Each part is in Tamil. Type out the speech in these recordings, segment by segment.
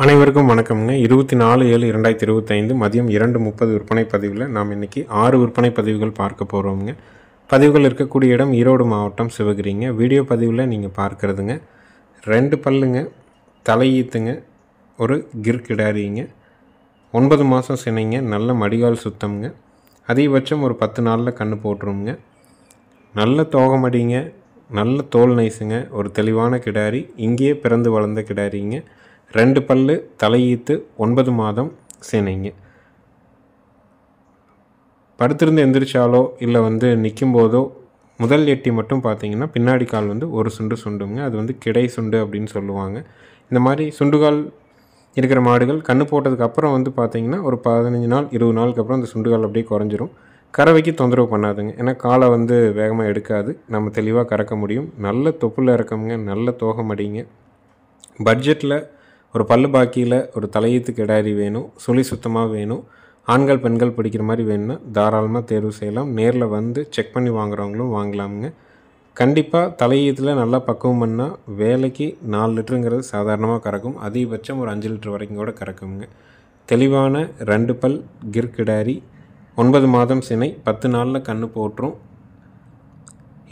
அனைவருக்கும் வணக்கம்ங்க. 24/7/2025 மதியம் 2:30 விற்பனை பதிவில் நாம் இன்றைக்கி 6 விற்பனை பதிவுகள் பார்க்க போகிறோம்ங்க. பதிவுகள் இருக்கக்கூடிய இடம் ஈரோடு மாவட்டம் சிவகிரிங்க. வீடியோ பதிவில் நீங்கள் பார்க்குறதுங்க 2 பல்லுங்க, தலையீத்துங்க, ஒரு கிர்கிடாரிங்க, 9 மாதம் சினைங்க, நல்ல மடிகால் சுத்தம்ங்க, அதிகபட்சம் ஒரு 10 நாளில் கன்று போட்டுருங்க. நல்ல தோகமடிங்க, நல்ல தோல் நைஸுங்க, ஒரு தெளிவான கிடாரி, இங்கேயே பிறந்து வளர்ந்த கிடாரிங்க. 2 பல்லு, தலையீத்து, 9 மாதம் சேனைங்க. படுத்திருந்து எந்திரிச்சாலோ இல்லை நிற்கும் போதோ முதல் எட்டி மட்டும் பார்த்தீங்கன்னா பின்னாடி கால் ஒரு சுண்டு சுண்டுங்க. அது கிடை சுண்டு அப்படின்னு சொல்லுவாங்க. இந்த மாதிரி சுண்டுகால் இருக்கிற மாடுகள் கன்று போட்டதுக்கு அப்புறம் பார்த்தீங்கன்னா ஒரு 15 நாள் 20 நாளுக்கு அப்புறம் அந்த சுண்டுகால் அப்படியே குறைஞ்சிரும். கறவைக்கு தொந்தரவு பண்ணாதுங்க. ஏன்னா காலை வேகமாக எடுக்காது, நம்ம தெளிவாக கறக்க முடியும். நல்ல தொப்புல இறக்கமுங்க, நல்ல தோகமடிங்க. பட்ஜெட்டில் ஒரு பல்லு பாக்கியில் ஒரு தலையீத்து கிடாரி வேணும், சுழி சுத்தமாக வேணும், ஆண்கள் பெண்கள் பிடிக்கிற மாதிரி வேணும்னா தாராளமாக தேர்வு செய்யலாம். நேரில் செக் பண்ணி வாங்குறவங்களும் வாங்கலாமுங்க. கண்டிப்பாக தலையீத்தில் நல்லா பக்குவம் பண்ணால் வேலைக்கு 4 லிட்டருங்கிறது சாதாரணமாக கறக்கும். அதிகபட்சம் ஒரு 5 லிட்டர் வரைக்கும் கூட கறக்குங்க. தெளிவான 2 பல் கிர்கிடாரி, 9 மாதம் சினை, 10 நாளில் கன்று போட்டுரும்.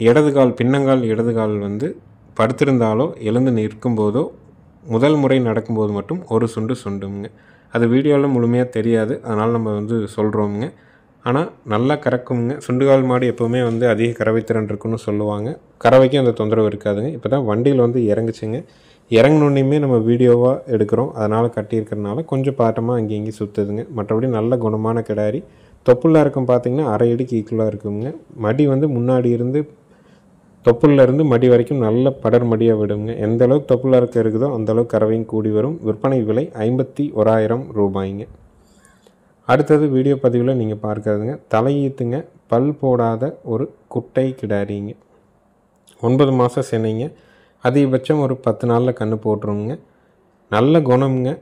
இடதுகால் பின்னங்கால் இடதுகால் படுத்திருந்தாலோ எழுந்து நிற்கும்போதோ முதல் முறை நடக்கும்போது மட்டும் ஒரு சுண்டு சுண்டுங்க. அது வீடியோவில் முழுமையாக தெரியாது, அதனால் நம்ம சொல்கிறோமுங்க. ஆனால் நல்லா கறக்குங்க. சுண்டுகால் மாடு எப்போவுமே அதிக கறவைத்திறன் இருக்குன்னு சொல்லுவாங்க. கறவைக்கும் அந்த தொந்தரவு இருக்காதுங்க. இப்போ தான் வண்டியில் இறங்குச்சுங்க. இறங்கினோன்னையுமே நம்ம வீடியோவாக எடுக்கிறோம், அதனால் கட்டியிருக்கிறதுனால கொஞ்சம் பாட்டமாக அங்கே இங்கே சுற்றுதுங்க. மற்றபடி நல்ல குணமான கிடாரி. தொப்புள்ள இருக்கும் பார்த்திங்கன்னா அரை அடிக்கு ஈக்குவலாக இருக்குங்க. மடி முன்னாடி இருந்து தொப்புலேருந்து மடி வரைக்கும் நல்ல படர் மடியாக விடுங்க. எந்த அளவுக்கு தொப்புல இருக்க இருக்குதோ அந்தளவுக்கு கறவையும் கூடி வரும். விற்பனை விலை 51,000 ரூபாய்ங்க. அடுத்தது வீடியோ பதிவில் நீங்கள் பார்க்குறதுங்க தலையீத்துங்க, பல் போடாத ஒரு குட்டை கிடாரிங்க, 9 மாதம் சினைங்க, அதிகபட்சம் ஒரு 10 நாளில் கன்று போட்டுருங்க. நல்ல குணம்ங்க.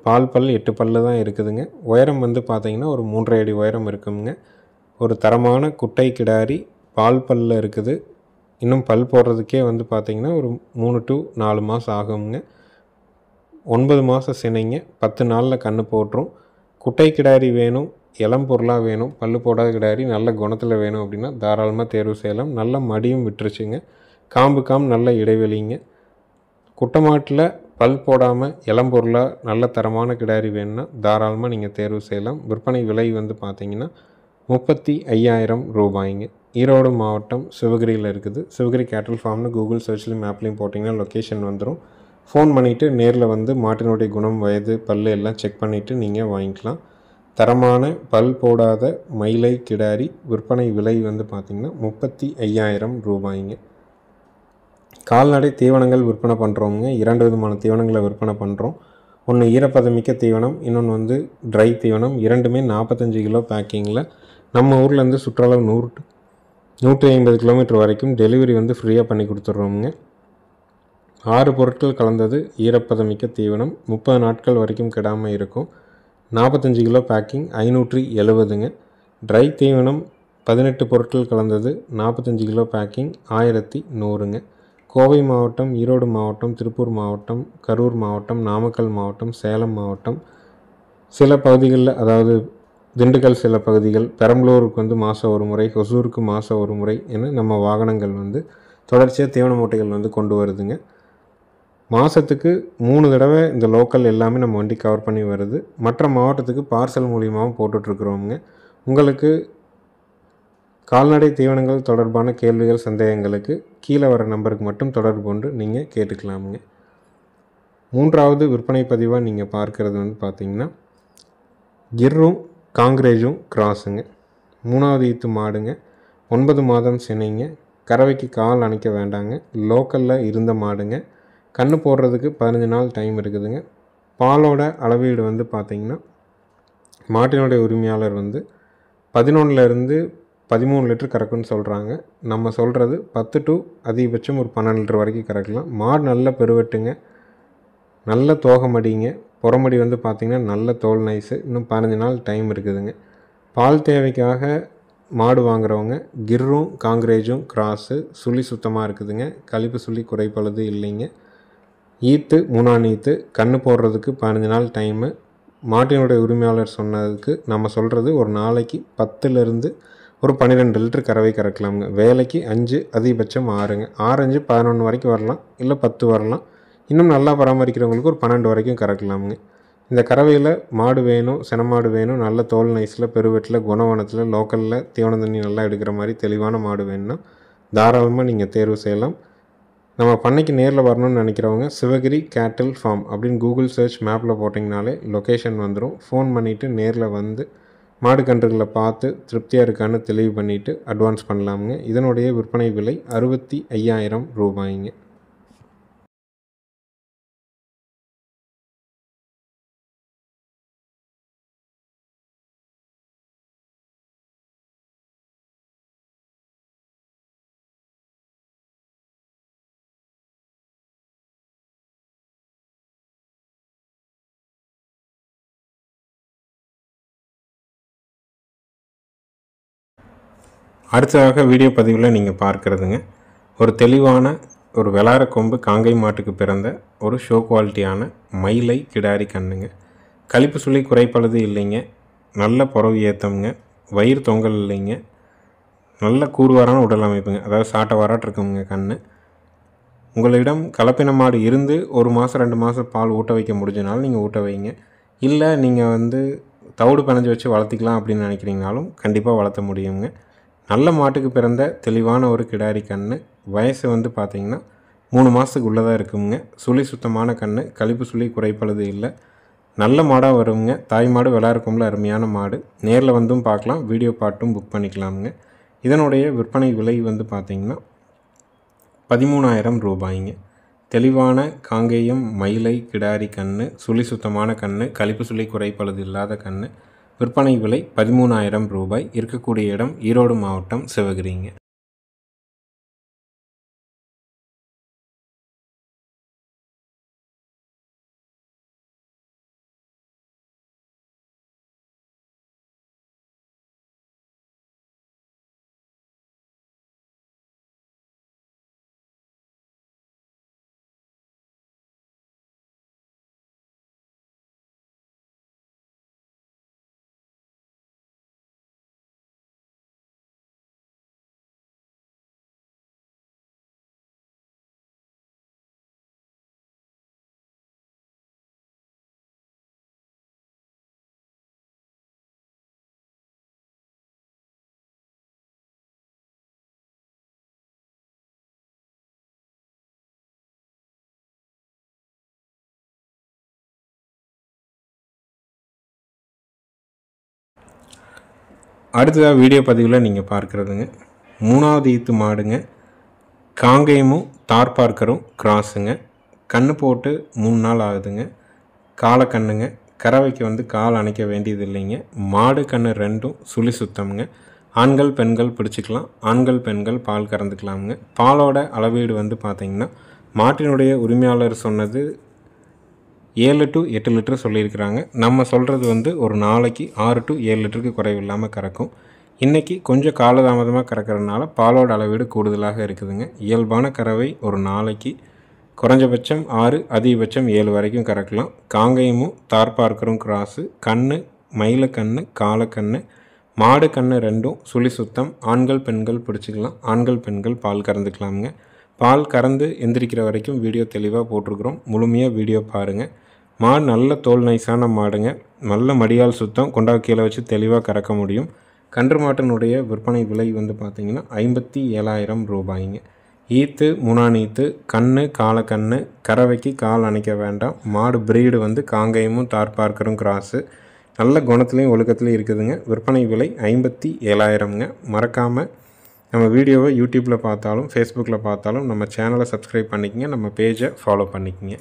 பால் பல் 8 பல்லு தான் இருக்குதுங்க. உயரம் பார்த்திங்கன்னா ஒரு 3.5 அடி உயரம் இருக்குங்க. ஒரு தரமான குட்டை கிடாரி, பால் பல்லில் இருக்குது. இன்னும் பல் போடுறதுக்கே பார்த்திங்கன்னா ஒரு 3 to 4 மாதம் ஆகுங்க. 9 மாதம் சினைங்க, 10 நாளில் கன்று போட்டுரும். குட்டை கிடாரி வேணும், இளம் பொருளாக வேணும், பல் போடாத கிடாரி நல்ல குணத்தில் வேணும் அப்படின்னா தாராளமாக தேர்வு செய்யலாம். நல்ல மடியும் விட்டுருச்சுங்க. காம்பு நல்ல இடைவெளிங்க. குட்டை மாட்டில் பல் போடாமல் இளம் பொருளாக நல்ல தரமான கிடாரி வேணும்னா தாராளமாக நீங்கள் தேர்வு செய்யலாம். விற்பனை விலை பார்த்திங்கன்னா 35,000 ரூபாய்ங்க. ஈரோடு மாவட்டம் சிவகிரியில் இருக்குது. சிவகிரி கேட்டல் ஃபார்ம்னு கூகுள் சர்ச்லையும் மேப்லையும் போட்டிங்கன்னா லொக்கேஷன் வந்துடும். ஃபோன் பண்ணிவிட்டு நேரில் மாட்டினுடைய குணம், வயது, பல் எல்லாம் செக் பண்ணிவிட்டு நீங்கள் வாங்கிக்கலாம். தரமான பல் போடாத மயிலை கிடாரி. விற்பனை விலை பார்த்திங்கன்னா 35,000 ரூபாய்ங்க. கால்நடை தீவனங்கள் விற்பனை பண்ணுறோங்க. 2 விதமான தீவனங்களை விற்பனை பண்ணுறோம். ஒன்று ஈரப்பதமிக்க தீவனம், இன்னொன்று ட்ரை தீவனம். இரண்டுமே 45 கிலோ பேக்கிங்கில் நம்ம ஊர்லேருந்து சுற்றளவு 100 to 150 கிலோமீட்டர் வரைக்கும் டெலிவரி ஃப்ரீயாக பண்ணி கொடுத்துட்றோமுங்க. 6 பொருட்கள் கலந்தது ஈரப்பதமிக்க தீவனம். 30 நாட்கள் வரைக்கும் கெடாமல் இருக்கும். 45 கிலோ பேக்கிங், 570ங்க. ட்ரை தீவனம் 18 பொருட்கள் கலந்தது, 45 கிலோ பேக்கிங், 1100ங்க. கோவை மாவட்டம், ஈரோடு மாவட்டம், திருப்பூர் மாவட்டம், கரூர் மாவட்டம், நாமக்கல் மாவட்டம், சேலம் மாவட்டம், சில பகுதிகளில் அதாவது திண்டுக்கல் சில பகுதிகள், பெரம்பலூருக்கு மாதம் ஒரு முறை, ஒசூருக்கு மாதம் ஒரு முறை என நம்ம வாகனங்கள் தொடர்ச்சியாக தீவன மூட்டைகள் கொண்டு வருதுங்க. மாதத்துக்கு 3 தடவை இந்த லோக்கல் எல்லாமே நம்ம வண்டி கவர் பண்ணி வருது. மற்ற மாவட்டத்துக்கு பார்சல் மூலியமாகவும் போட்டுட்ருக்குறோங்க. உங்களுக்கு கால்நடை தீவனங்கள் தொடர்பான கேள்விகள், சந்தேகங்களுக்கு கீழே வர நம்பருக்கு மட்டும் தொடர்பு கொண்டு நீங்கள் கேட்டுக்கலாமுங்க. 3வது விற்பனை பதிவாக நீங்கள் பார்க்குறது பார்த்திங்கன்னா கிர்ரும் காங்கிரேஜும் கிராஸுங்க. 3வது ஈத்து மாடுங்க, 9 மாதம் சினைங்க, கறவைக்கு கால் அணைக்க வேண்டாங்க, லோக்கலில் இருந்த மாடுங்க. கன்று போடுறதுக்கு 15 நாள் டைம் இருக்குதுங்க. பாலோட அளவீடு பார்த்திங்கன்னா மாட்டினுடைய உரிமையாளர் 11லேருந்து 13 லிட்டர் கறக்குன்னு சொல்கிறாங்க. நம்ம சொல்கிறது 10 to அதிகபட்சம் ஒரு 12 லிட்டர் வரைக்கும் கறக்கலாம். மாடு நல்ல பெருவெட்டுங்க, நல்ல தோகமடிங்க, புறமடி பார்த்திங்கன்னா நல்ல தோல் நைஸு. இன்னும் 15 நாள் டைம் இருக்குதுங்க. பால் தேவைக்காக மாடு வாங்குறவங்க கிர்ரும் காங்கிரேஜும் கிராஸு, சுழி சுத்தமாக இருக்குதுங்க. கழிப்பு சுழி குறைப்பழுது இல்லைங்க. ஈத்து 3ஆம் ஈத்து கன்று போடுறதுக்கு 15 நாள் டைமு. மாட்டினுடைய உரிமையாளர் சொன்னதுக்கு நம்ம சொல்கிறது ஒரு நாளைக்கு 10லேருந்து ஒரு 12 லிட்டர் கறவை கறக்கலாமுங்க. வேலைக்கு 5 அதிகபட்சம் 6ங்க. 6 5 11 வரைக்கும் வரலாம், இல்லை 10 வரலாம். இன்னும் நல்லா பராமரிக்கிறவங்களுக்கு ஒரு 12 வரைக்கும் கறக்கலாமுங்க. இந்த கறவையில் மாடு வேணும், செனமாடு வேணும், நல்ல தோல் நைஸில், பெருவெட்டில், குணவனத்தில், லோக்கலில் தீவன தண்ணி நல்லா எடுக்கிற மாதிரி தெளிவான மாடு வேணும்னா தாராளமாக நீங்கள் தேர்வு செய்யலாம். நம்ம பண்ணைக்கு நேரில் வரணும்னு நினைக்கிறவங்க சிவகிரி கேட்டில் ஃபார்ம் அப்படின்னு கூகுள் சர்ச் மேப்பில் போட்டிங்கனாலே லொக்கேஷன் வந்துடும். ஃபோன் பண்ணிவிட்டு நேரில் வந்து மாடு கன்றுகளை பார்த்து திருப்தியாக இருக்கான்னு தெளிவு பண்ணிவிட்டு அட்வான்ஸ் பண்ணலாமுங்க. இதனுடைய விற்பனை விலை 65,000 ரூபாய்ங்க. அடுத்ததாக வீடியோ பதிவில் நீங்கள் பார்க்குறதுங்க ஒரு தெளிவான ஒரு வெளார கொம்பு காங்கை மாட்டுக்கு பிறந்த ஒரு ஷோ குவாலிட்டியான மயிலை கிடாரி கண்ணுங்க. கழிப்பு சுழி குறைப்பழுது இல்லைங்க, நல்ல புறவு ஏற்றமுங்க, வயிறு தொங்கல் இல்லைங்க, நல்ல கூறுவாரான உடல் அமைப்புங்க, அதாவது சாட்டை வாராட்டு இருக்குங்க கண்ணு. உங்களிடம் கலப்பின மாடு இருந்து 1 மாதம் 2 மாதம் பால் ஊட்ட வைக்க முடிஞ்சனாலும் நீங்கள் ஊட்ட வைங்க. இல்லை நீங்கள் தவிடு பிணைஞ்சு வச்சு வளர்த்திக்கலாம் அப்படின்னு நினைக்கிறீங்கனாலும் கண்டிப்பாக வளர்த்த முடியுங்க. நல்ல மாட்டுக்கு பிறந்த தெளிவான ஒரு கிடாரி கன்று. வயசு பார்த்திங்கன்னா 3 மாதத்துக்கு உள்ளே தான் இருக்குங்க. சுழி சுத்தமான கன்று, கழிப்பு சுழி குறைப்பழுது இல்லை, நல்ல மாடாக வருங்க. தாய் மாடு வெளார கொம்பில் அருமையான மாடு. நேரில் வந்தும் பார்க்கலாம், வீடியோ பாட்டும் புக் பண்ணிக்கலாமுங்க. இதனுடைய விற்பனை விலை பார்த்திங்கன்னா 13,000 ரூபாய்ங்க. தெளிவான காங்கேயம் மயிலை கிடாரி கன்று, சுழி சுத்தமான கன்று, கழிப்பு சுழி குறைப்பழுது இல்லாத கன்று. விற்பனை விலை 13,000 ரூபாய். இருக்கக்கூடிய இடம் ஈரோடு மாவட்டம், சிவகிரிங்க. அடுத்ததாக வீடியோ பதிவில் நீங்கள் பார்க்குறதுங்க 3ஆவது ஈத்து மாடுங்க. காங்கேயமும் தார்பார்க்கரும் கிராஸுங்க. கன்று போட்டு 3 நாள் ஆகுதுங்க. காலை கண்ணுங்க. கறவைக்கு கால் அணைக்க வேண்டியது இல்லைங்க. மாடு கன்று ரெண்டும் சுழி சுத்தம்ங்க. ஆண்கள் பெண்கள் பிடிச்சிக்கலாம். ஆண்கள் பெண்கள் பால் கறந்துக்கலாமுங்க. பாலோட அளவீடு பார்த்திங்கன்னா மாட்டினுடைய உரிமையாளர் சொன்னது 7 to 8 லிட்டர் சொல்லியிருக்கிறாங்க. நம்ம சொல்கிறது ஒரு நாளைக்கு 6 to 7 லிட்டருக்கு குறைவில்லாமல் கறக்கும். இன்றைக்கி கொஞ்சம் காலதாமதமாக கறக்கிறதுனால பாலோட அளவீடு கூடுதலாக இருக்குதுங்க. இயல்பான கறவை ஒரு நாளைக்கு குறைஞ்சபட்சம் 6, அதிகபட்சம் 7 வரைக்கும் கறக்கலாம். காங்கேயமும் தார்பார்க்கரும் கிராஸு. கன்று மயிலக்கன்று, காலக்கன்று, மாடு கன்று ரெண்டும் சுழி சுத்தம். ஆண்கள் பெண்கள் பிடிச்சிக்கலாம். ஆண்கள் பெண்கள் பால் கறந்துக்கலாமுங்க. பால் கறந்து எந்திரிக்கிற வரைக்கும் வீடியோ தெளிவாக போட்டிருக்கிறோம். முழுமையாக வீடியோ பாருங்கள். மாடு நல்ல தோல் நைஸான மாடுங்க. நல்ல மடியால் சுத்தம், கொண்டா கீழே வச்சு தெளிவாக கறக்க முடியும். கன்று மாட்டினுடைய விற்பனை விலை பார்த்திங்கன்னா 57,000 ரூபாய்ங்க. ஈத்து 3ஆம் ஈத்து, கன்று காலக்கன்று, கறவைக்கு கால் அணைக்க வேண்டாம். மாடு பிரீடு காங்கேயமும் தார்பார்க்கரும் கிராஸு. நல்ல குணத்துலேயும் ஒழுக்கத்துலேயும் இருக்குதுங்க. விற்பனை விலை 57,000ங்க. மறக்காமல் நம்ம வீடியோவை யூடியூப்பில் பார்த்தாலும் ஃபேஸ்புக்கில் பார்த்தாலும் நம்ம சேனலை சப்ஸ்கிரைப் பண்ணிக்கங்க, நம்ம பேஜை ஃபாலோ பண்ணிக்கங்க.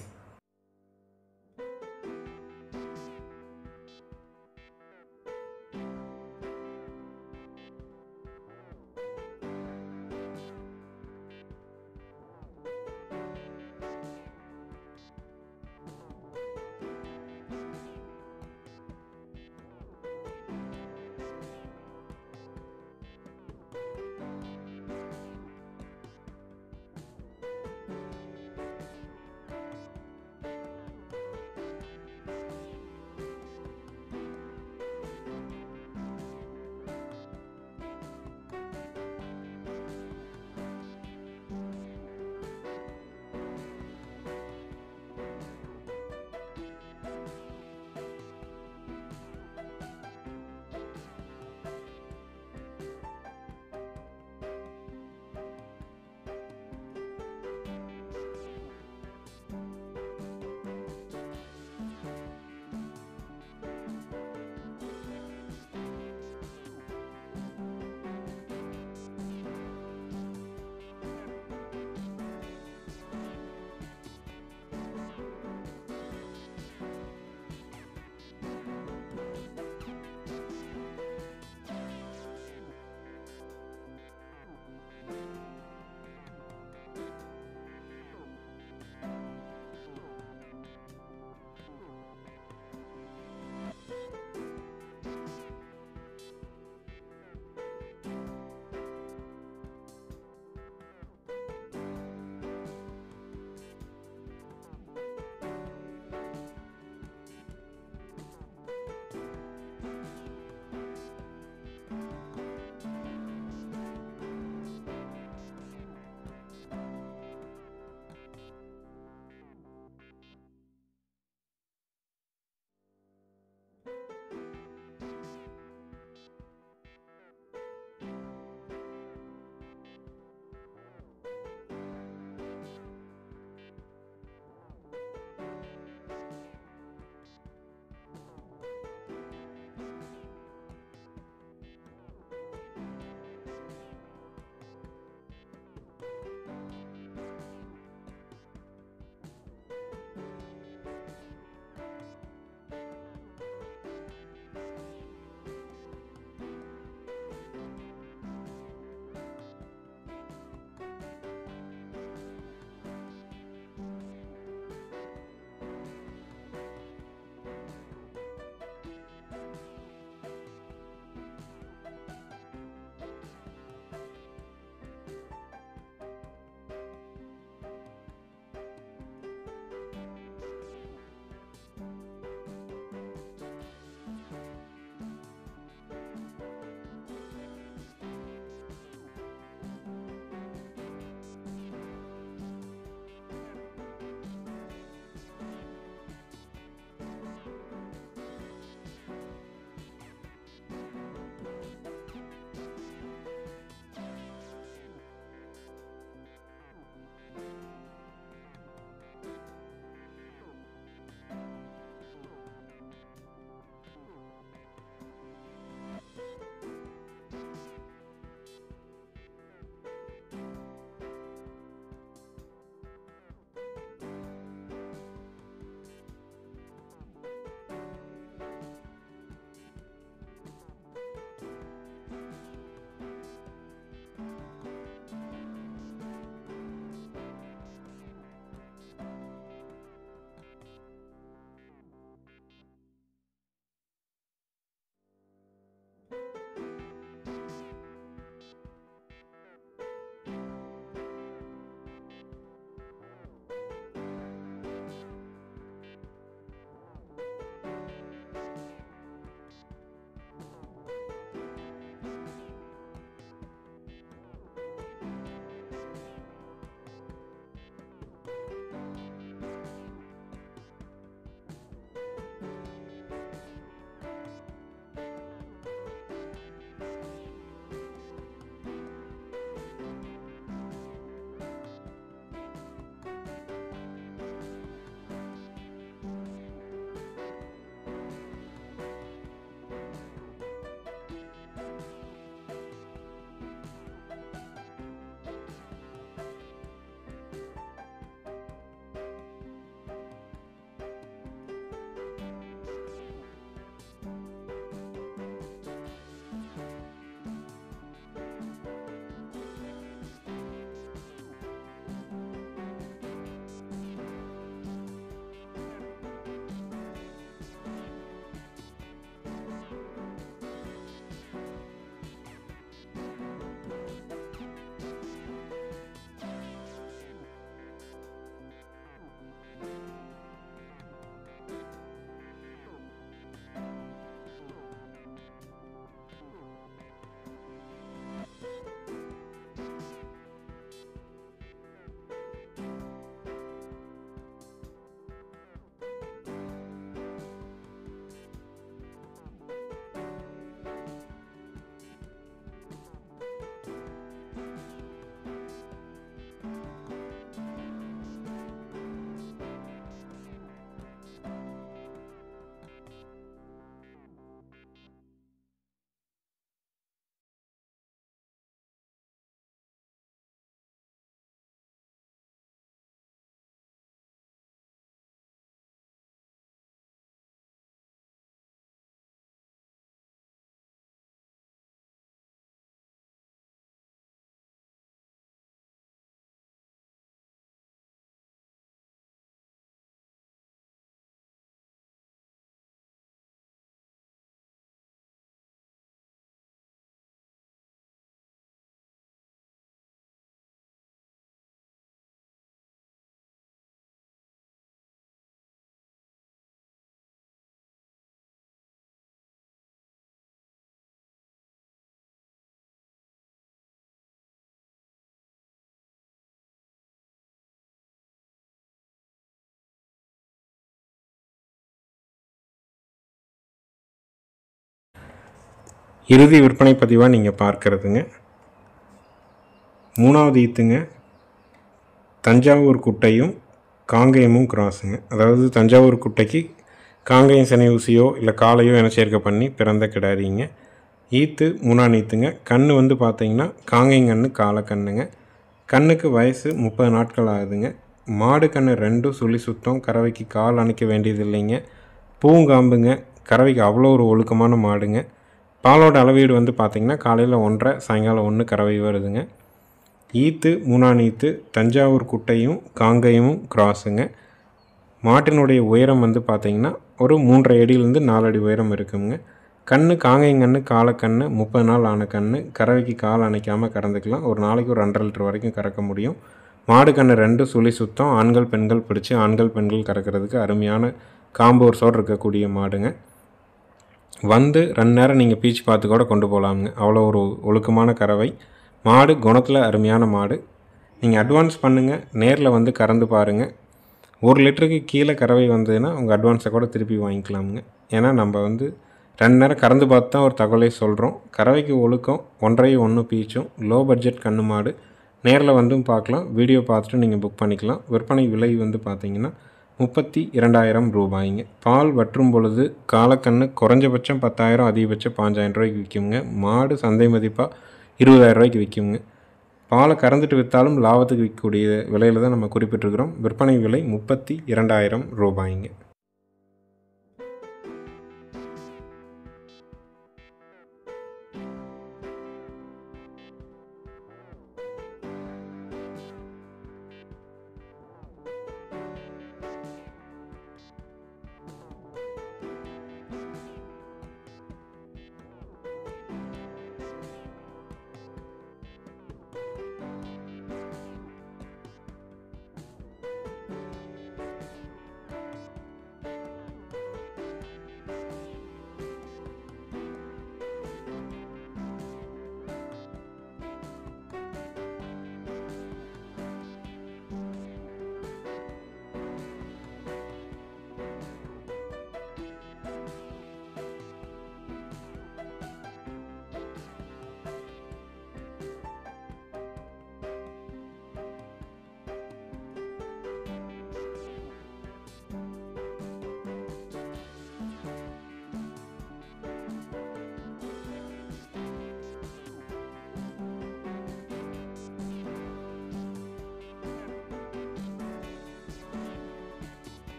இறுதி விற்பனை பதிவாக நீங்கள் பார்க்குறதுங்க. 3வது ஈத்துங்க. தஞ்சாவூர் குட்டையும் காங்கேயமும் கிராஸுங்க. அதாவது தஞ்சாவூர் குட்டைக்கு காங்கேயம் சினை ஊசியோ இல்லை காளையோ என சேர்க்கை பண்ணி பிறந்த கிடாரிங்க. ஈத்து 3ஆம் ஈத்துங்க. கன்று வந்து பார்த்திங்கன்னா காங்கேயங்கன்று காளை கன்றுங்க. கண்ணுக்கு வயசு 30 நாட்கள் ஆகுதுங்க. மாடு கன்று 2 சுழி சுத்தம், கறவைக்கு கால் அணைக்க வேண்டியது இல்லைங்க. பூங்காம்புங்க. கறவைக்கு அவ்வளோ ஒரு ஒழுக்கமான மாடுங்க. பாலோட அளவீடு வந்து பார்த்திங்கன்னா காலையில் 1.5 சாயங்காலம் 1 கறவை வருதுங்க. ஈத்து 3ஆம் ஈத்து தஞ்சாவூர் குட்டையும் காங்கேயமும் கிராஸுங்க. மாட்டினுடைய உயரம் வந்து பார்த்திங்கன்னா ஒரு 3.5 அடியிலேருந்து 4 அடி உயரம் இருக்குங்க. கன்று காங்கேயங்கன்று காளைக்கன்று 30 நாள் ஆன கன்று. கறவைக்கு கால் அணைக்காமல் கறந்துக்கலாம். ஒரு நாளைக்கு ஒரு 2.5 லிட்டர் வரைக்கும் கறக்க முடியும். மாடு கன்று 2 சுழி சுத்தம், ஆண்கள் பெண்கள் பிடிச்சி ஆண்கள் பெண்கள் கறக்கிறதுக்கு அருமையான காம்போர்ஸோடு இருக்கக்கூடிய மாடுங்க. வந்து 2 நேரம் நீங்கள் பீச்சு பார்த்து கூட கொண்டு போகலாமுங்க. அவ்வளோ ஒரு ஒழுக்கமான கறவை மாடு. குணத்தில் அருமையான மாடு. நீங்கள் அட்வான்ஸ் பண்ணுங்கள், நேரில் வந்து கறந்து பாருங்கள். 1 லிட்டருக்கு கீழே கறவை வந்ததுன்னா உங்கள் அட்வான்ஸை கூட திருப்பி வாங்கிக்கலாமுங்க. ஏன்னா நம்ம வந்து 2 நேரம் கறந்து பார்த்து தான் ஒரு தகவலை சொல்கிறோம். கறவைக்கு ஒழுக்கம், 1.5 1 பீச்சும், லோ பட்ஜெட் கன்று மாடு. நேரில் வந்தும் பார்க்கலாம். வீடியோ பார்த்துட்டு நீங்கள் புக் பண்ணிக்கலாம். விற்பனை விலை வந்து பார்த்திங்கன்னா 32,000 ரூபாய்ங்க. பால் வற்றும் பொழுது காளைக்கன்று குறைஞ்சபட்சம் 10,000, அதிகபட்சம் 5,000 ரூபாய்க்கு விற்குங்க. மாடு சந்தை மதிப்பாக 20,000 ரூபாய்க்கு விற்குங்க. பாலை கறந்துட்டு விற்றாலும் லாபத்துக்கு விற்கக்கூடிய விலையில் தான் நம்ம குறிப்பிட்டிருக்கிறோம். விற்பனை விலை 32,000 ரூபாய்ங்க.